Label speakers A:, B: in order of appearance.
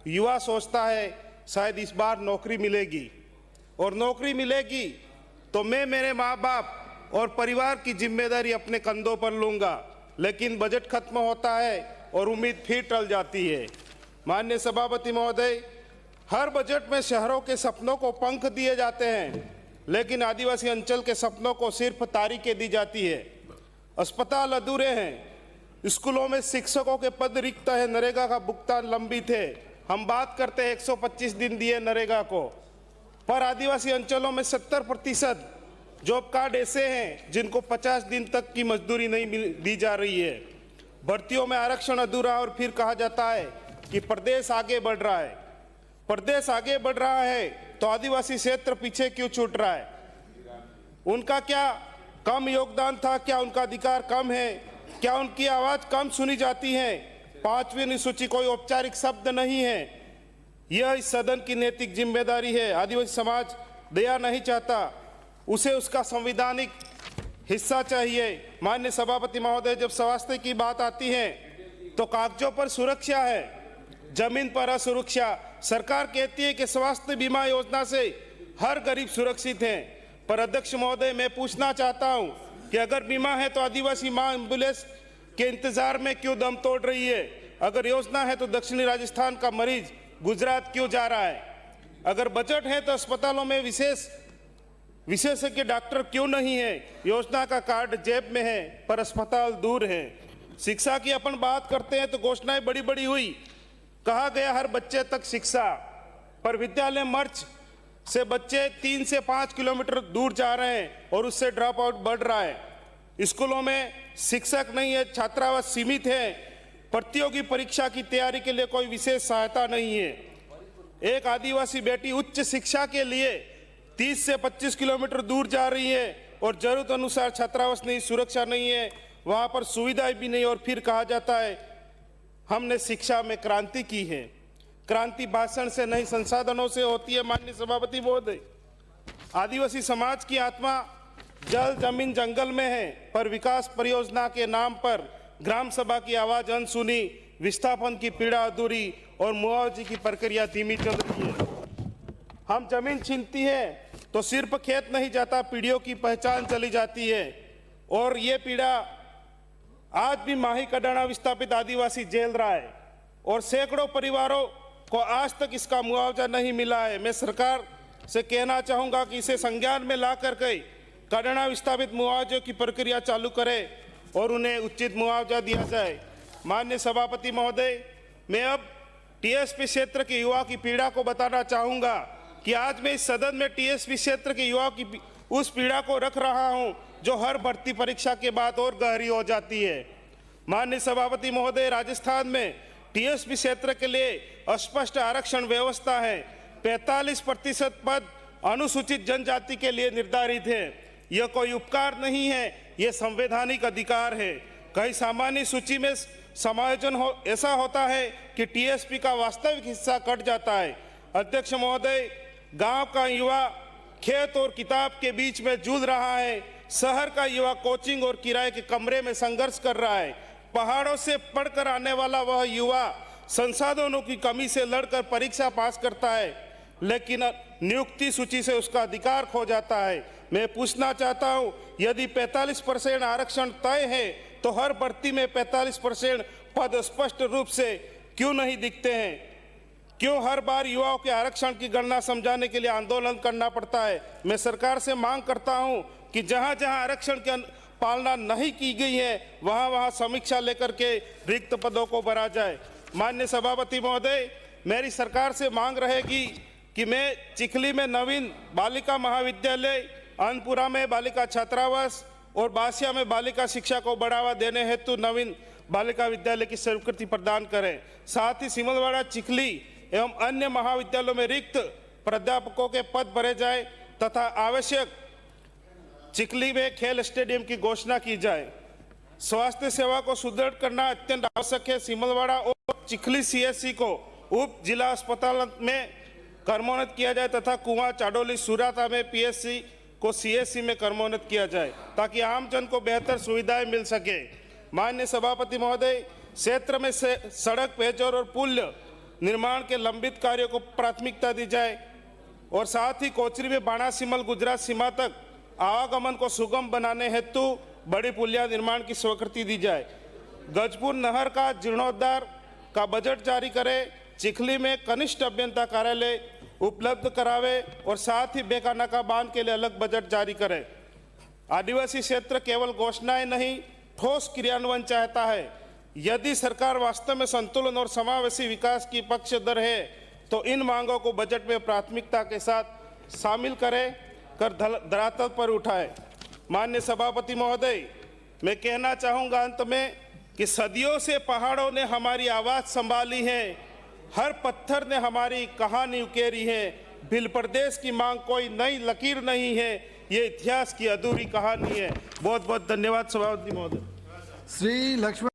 A: युवा सोचता है शायद इस बार नौकरी मिलेगी, और नौकरी मिलेगी तो मैं मेरे माँ बाप और परिवार की जिम्मेदारी अपने कंधों पर लूँगा। लेकिन बजट खत्म होता है और उम्मीद फिर टल जाती है। माननीय सभापति महोदय, हर बजट में शहरों के सपनों को पंख दिए जाते हैं, लेकिन आदिवासी अंचल के सपनों को सिर्फ तारीखें दी जाती है। अस्पताल अधूरे हैं, स्कूलों में शिक्षकों के पद रिक्त है, नरेगा का भुगतान लंबित है। हम बात करते हैं 125 दिन दिए नरेगा को, पर आदिवासी अंचलों में 70% जॉब कार्ड ऐसे हैं जिनको 50 दिन तक की मजदूरी नहीं दी जा रही है। भर्तियों में आरक्षण अधूरा, और फिर कहा जाता है कि प्रदेश आगे बढ़ रहा है। प्रदेश आगे बढ़ रहा है तो आदिवासी क्षेत्र पीछे क्यों छूट रहा है? उनका क्या कम योगदान था? क्या उनका अधिकार कम है? क्या उनकी आवाज कम सुनी जाती है? 5वीं अनुसूची कोई औपचारिक शब्द नहीं है। यह इस सदन की नैतिक जिम्मेदारी है। आदिवासी समाज दया नहीं चाहता, उसे उसका संवैधानिक हिस्सा चाहिए। माननीय सभापति महोदय, जब स्वास्थ्य की बात आती है तो कागजों पर सुरक्षा है, जमीन पर असुरक्षा। सरकार कहती है कि स्वास्थ्य बीमा योजना से हर गरीब सुरक्षित है, पर अध्यक्ष महोदय, मैं पूछना चाहता हूं कि अगर बीमा है तो आदिवासी मां एम्बुलेंस के इंतजार में क्यों दम तोड़ रही है? अगर योजना है तो दक्षिणी राजस्थान का मरीज गुजरात क्यों जा रहा है? अगर बजट है तो अस्पतालों में विशेषज्ञ डॉक्टर क्यों नहीं है? योजना का कार्ड जेब में है पर अस्पताल दूर है। शिक्षा की अपन बात करते हैं तो घोषणाएं बड़ी बड़ी हुई, कहा गया हर बच्चे तक शिक्षा, पर विद्यालय मर्च से बच्चे 3 से 5 किलोमीटर दूर जा रहे हैं और उससे ड्रॉप आउट बढ़ रहा है। स्कूलों में शिक्षक नहीं है, छात्रावास सीमित है, प्रतियोगी परीक्षा की तैयारी के लिए कोई विशेष सहायता नहीं है। एक आदिवासी बेटी उच्च शिक्षा के लिए 30 से 25 किलोमीटर दूर जा रही है और जरूरत अनुसार छात्रावास नहीं, सुरक्षा नहीं है, वहां पर सुविधाएं भी नहीं, और फिर कहा जाता है हमने शिक्षा में क्रांति की है। क्रांति भाषण से नहीं, संसाधनों से होती है। माननीय सभापति महोदय, आदिवासी समाज की आत्मा जल जमीन जंगल में है, पर विकास परियोजना के नाम पर ग्राम सभा की आवाज अनसुनी, विस्थापन की पीड़ा अधूरी और मुआवजे की प्रक्रिया धीमी चल रही है। हम जमीन छीनती है तो सिर्फ खेत नहीं जाता, पीढ़ियों की पहचान चली जाती है, और ये पीड़ा आज भी माही कडाना विस्थापित आदिवासी झेल रहा है, और सैकड़ों परिवारों को आज तक इसका मुआवजा नहीं मिला है। मैं सरकार से कहना चाहूंगा कि इसे संज्ञान में ला करके कडाना विस्थापित मुआवजे की प्रक्रिया चालू करे और उन्हें उचित मुआवजा दिया जाए। माननीय सभापति महोदय, मैं अब टीएसपी क्षेत्र के युवा की पीड़ा को बताना चाहूंगा कि आज मैं इस सदन में टीएसपी क्षेत्र के युवाओं की उस पीड़ा को रख रहा हूं जो हर भर्ती परीक्षा के बाद और गहरी हो जाती है। माननीय सभापति महोदय, राजस्थान में टीएसपी क्षेत्र के लिए अस्पष्ट आरक्षण व्यवस्था है। 45% पद अनुसूचित जनजाति के लिए निर्धारित है। यह कोई उपकार नहीं है, यह संवैधानिक अधिकार है। कई सामान्य सूची में समायोजन ऐसा होता है कि टीएसपी का वास्तविक हिस्सा कट जाता है। अध्यक्ष महोदय, गांव का युवा खेत और किताब के बीच में जूझ रहा है, शहर का युवा कोचिंग और किराए के कमरे में संघर्ष कर रहा है। पहाड़ों से पढ़कर आने वाला वह युवा संसाधनों की कमी से लड़कर परीक्षा पास करता है, लेकिन नियुक्ति सूची से उसका अधिकार खो जाता है। मैं पूछना चाहता हूं, यदि 45% आरक्षण तय है तो हर भर्ती में 45% पद स्पष्ट रूप से क्यों नहीं दिखते हैं? क्यों हर बार युवाओं के आरक्षण की गणना समझाने के लिए आंदोलन करना पड़ता है? मैं सरकार से मांग करता हूं कि जहां जहां आरक्षण की पालना नहीं की गई है वहां वहां समीक्षा लेकर के रिक्त पदों को भरा जाए। माननीय सभापति महोदय, मेरी सरकार से मांग रहेगी कि मैं चिखली में नवीन बालिका महाविद्यालय, अनपुरा में बालिका छात्रावास और बासिया में बालिका शिक्षा को बढ़ावा देने हेतु नवीन बालिका विद्यालय की स्वीकृति प्रदान करें। साथ ही सिमलवाड़ा, चिखली एवं अन्य महाविद्यालयों में रिक्त प्राध्यापकों के पद भरे जाए तथा आवश्यक चिखली में खेल स्टेडियम की घोषणा की जाए। स्वास्थ्य सेवा को सुदृढ़ करना अत्यंत आवश्यक है। सिमलवाड़ा और चिखली सीएससी को उप जिला अस्पताल में कर्मोन्नत किया जाए तथा कुआं, चाडोली, सुराता में पीएससी को सीएससी में कर्मोन्नत किया जाए ताकि आमजन को बेहतर सुविधाएं मिल सके। माननीय सभापति महोदय, क्षेत्र में सड़क, पेयजल और पुल निर्माण के लंबित कार्यों को प्राथमिकता दी जाए और साथ ही कोचरी में बाणासिमल गुजरात सीमा तक आवागमन को सुगम बनाने हेतु बड़ी पुलिया निर्माण की स्वीकृति दी जाए। गजपुर नहर का जीर्णोद्धार का बजट जारी करे, चिखली में कनिष्ठ अभियंता कार्यालय उपलब्ध करावे और साथ ही बेकानाका बांध के लिए अलग बजट जारी करे। आदिवासी क्षेत्र केवल घोषणाएं नहीं, ठोस क्रियान्वयन चाहता है। यदि सरकार वास्तव में संतुलन और समावेशी विकास की पक्षधर है तो इन मांगों को बजट में प्राथमिकता के साथ शामिल कर धरातल पर उठाए। माननीय सभापति महोदय, मैं कहना चाहूँगा अंत में कि सदियों से पहाड़ों ने हमारी आवाज़ संभाली है, हर पत्थर ने हमारी कहानी उकेरी है। भिल प्रदेश की मांग कोई नई लकीर नहीं है, ये इतिहास की अधूरी कहानी है। बहुत बहुत धन्यवाद सभापति महोदय।
B: श्री लक्ष्मण